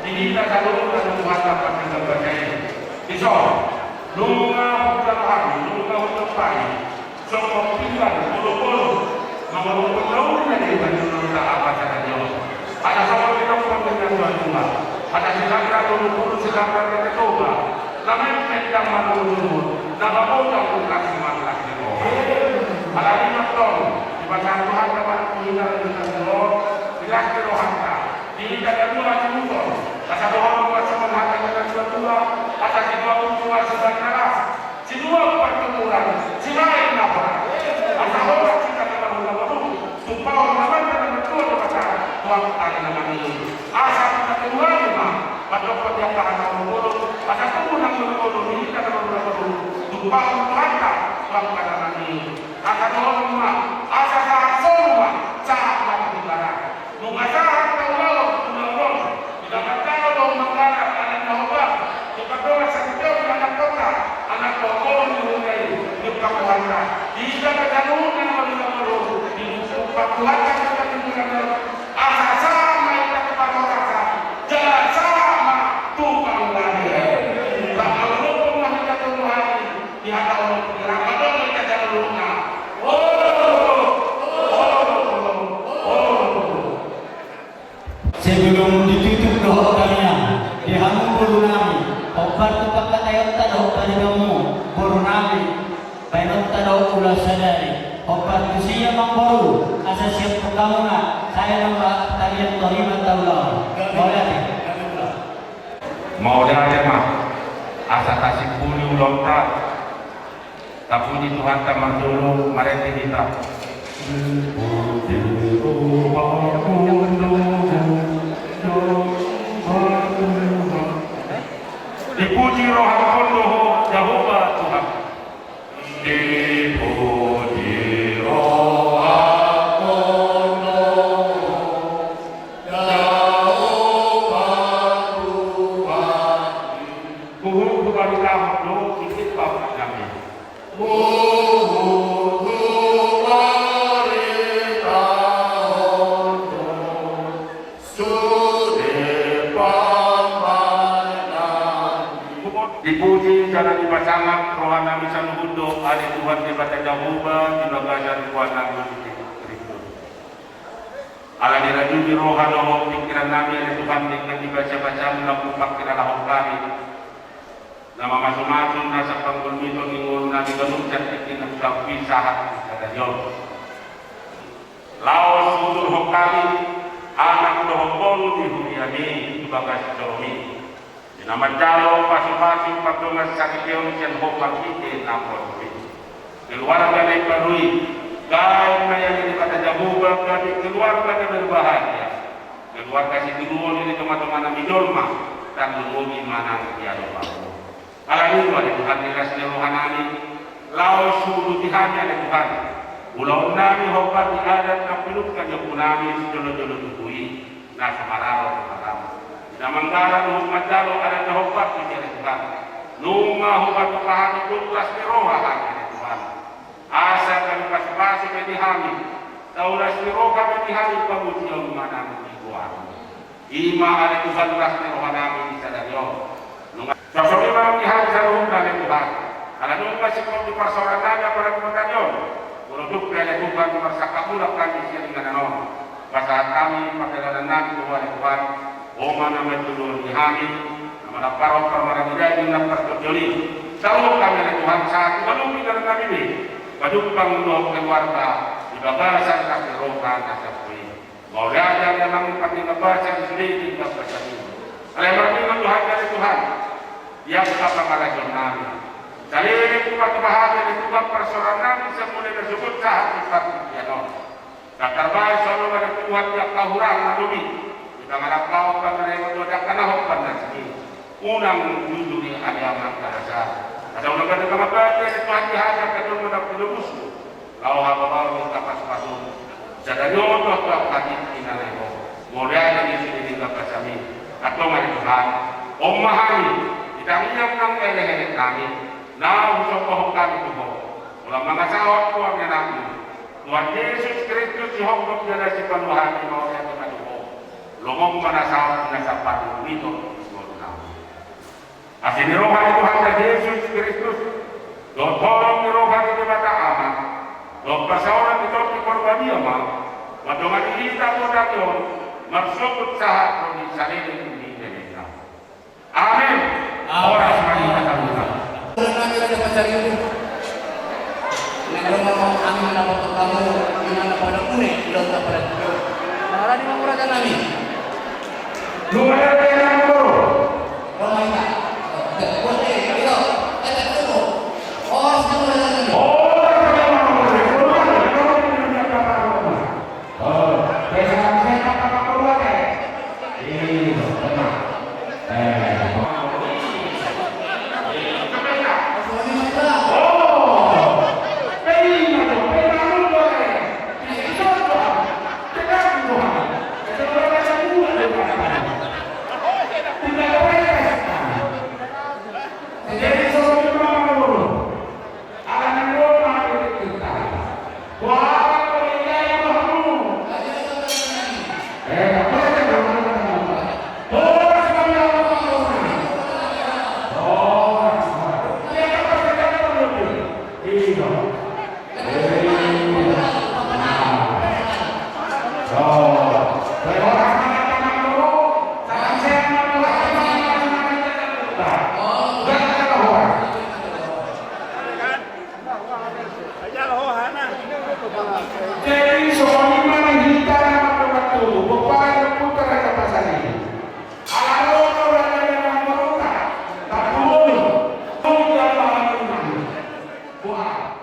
[SPEAKER 3] diminta jalur dan Tuhan dapat mengajar. Bisa nunga bukan hari, nunga bukan pagi. Semua pilihan bulu-bulu mengurus produk dari menurut apa sahaja. Ada sama kita dengan Tuhan. Ada silakan bulu-bulu silakan kita coba. Namun kita malu nababoga kung kasih malas di bawah. Alami matong dibaca Tuhan dapat menghina dengan Tuhan jelas kerohanta. Di dalam dua jumlah. Asa doa buat semangat dengan Tuhan. Asa kedua kunjungan sebenarnya. Si dua pertemuan. Si lain apa? Asa orang kita dalam nababoga. Sumpah orang dalam Tuhan dapat Tuhan ada nama ini. Asa kita kedua lima. Padahal yang tahan menurut pada kemudian menurut ini kita menurut tumpah merata melakukan ini akan orang asa saat semua saat lagi barang mengajar kalau menurut tidak percaya kalau mengajar anak nyoba kita doa sejauh anak kota anak pokok menurut di Pakuhata tidak ada jalur yang menurut di Pakuhata kita tinggal asa sama kita kepada rasa jalan sama tukang lagi kalau lu pernah kita Tuhan di hati orang Ramadan kita jalurnya
[SPEAKER 6] sebelum ditutup doa kalian dihamu buru nabi obat tupak katayon tado panigamu buru nabi painot tado ulas sadari obat usia mangboru asa siap pekamunga saya nama kalian terima taulah boleh
[SPEAKER 3] mau dia mah asa kasih puli ulontak tapi di Tuhan tamang dulu mereka kita dipuji roh Allah Yahweh Tuhan dipuji roh Allah Allah do ikipap kami. Dipuji jalan dipasangat rohana misa nuhundo ali Tuhan di bata Jehovah di bagasan Tuhan Nabi Kristus. Ala dirajuni rohana pikiran nami ali Tuhan dengan dibaca-baca melakukan kiralahok kami. Nama masing-masing nasa panggulmito ngingul nami ganuncat ikin ang pisahat sa Diyos. Laos sudur ho kami anak dohokol di huniami di bagas Joromi. Dinamajalo masing-masing pagdungas sa kityon siyan ho makiti na porwi. Keluarga na iparui, kahit na yan hindi katajabugan kami, keluarga na berbahagia. Keluarga si Turuon ini teman-teman na midolma, dan lumugin manang dialo ako. Alam nyo, ali Tuhan nilas ni rohanani, lao sulutihannya ni Tuhan. Ulau nami hopat di adat na pinutkan yung punami si jolo-jolo tubuhi, na sumararo at maram. Namanggara nung madalo adat na hopat ni Tuhan. Nung hopat na kahani kutlas ni roha ni Tuhan. Asa kami pasipasi kay dihami, taulas ni roha kay dihami pabuti yung manang iguan. Ima ali Tuhan las ni roha namin sa Diyos. Sasabi mga mihal sa loob namin Tuhan. Alam nyo masih kung di persoalan namin para kumatan yun. Produk kaya Tuhan marsakapulak kami siya dengan anon. Basahan kami pagdalanan namin Tuhan. O mana matulungan ni Hamid. Na manaparaw para maramiday yung napagtutuli. Sa loob kami na Tuhan sa ating maluming na kami ni. Padupang loob ng warta. Ibabasan na kirokan na sa puwi. Maulada namang pagnibabasan sulitin na pasanin. Alam maraming ang Tuhan na Tuhan. Yang kapangalasyon namin. Dahil ito pagkabahagi ng Tuhan persoalan namin sa muli na subot sa hati pagkakyanon. Katarbahay sa mga ng Tuhan yang kahurang na lumi. Ipangalakaw pa na rin ang dodak kanahok pa na sige. Unang duduli ayam ang karasa. At ang naganda ka mabagay sa Tuhan dihagap ka doon mo na pinubus mo. Lao hababaw yung kapas pa doon. Sa danyon o pagkakin kinanay mo. Mula na yung siniling ka pa sa amin. At tuman Tuhan. O mahali. Itangiyang ng elehenet namin na usap po kami tuho. Walang mga sahot po ang namin. Tuhan Yesus Kristus si Hongkong na si Panuhan ni Mauya at Matuho. Lumong manasahot na sa panong nito ismo namin. As inirohan ni Tuhan na Yesus Kristus, doon tolong nirohan ni Bata Ama, doon pasawaran ito ni Korban Ama, madungan ihita po na yun, magsukot sa hapon ni sarili ni Denisa. Amen! Oras kami nakalunan.
[SPEAKER 2] Kami ada mencari itu. Negara mau kami dapat kamu dengan pada unik dan pada itu. Malah di mengurangkan kami.
[SPEAKER 3] Lumayan dengan guru.
[SPEAKER 2] Romaina. Boleh, ayo. Kita tunggu. Oh, semua lagi.
[SPEAKER 3] Jadi soalnya mana kita nak waktu, bapak yang putar ke pasar ini. Kalau orang yang merokok, tak boleh, jangan makan. Wah.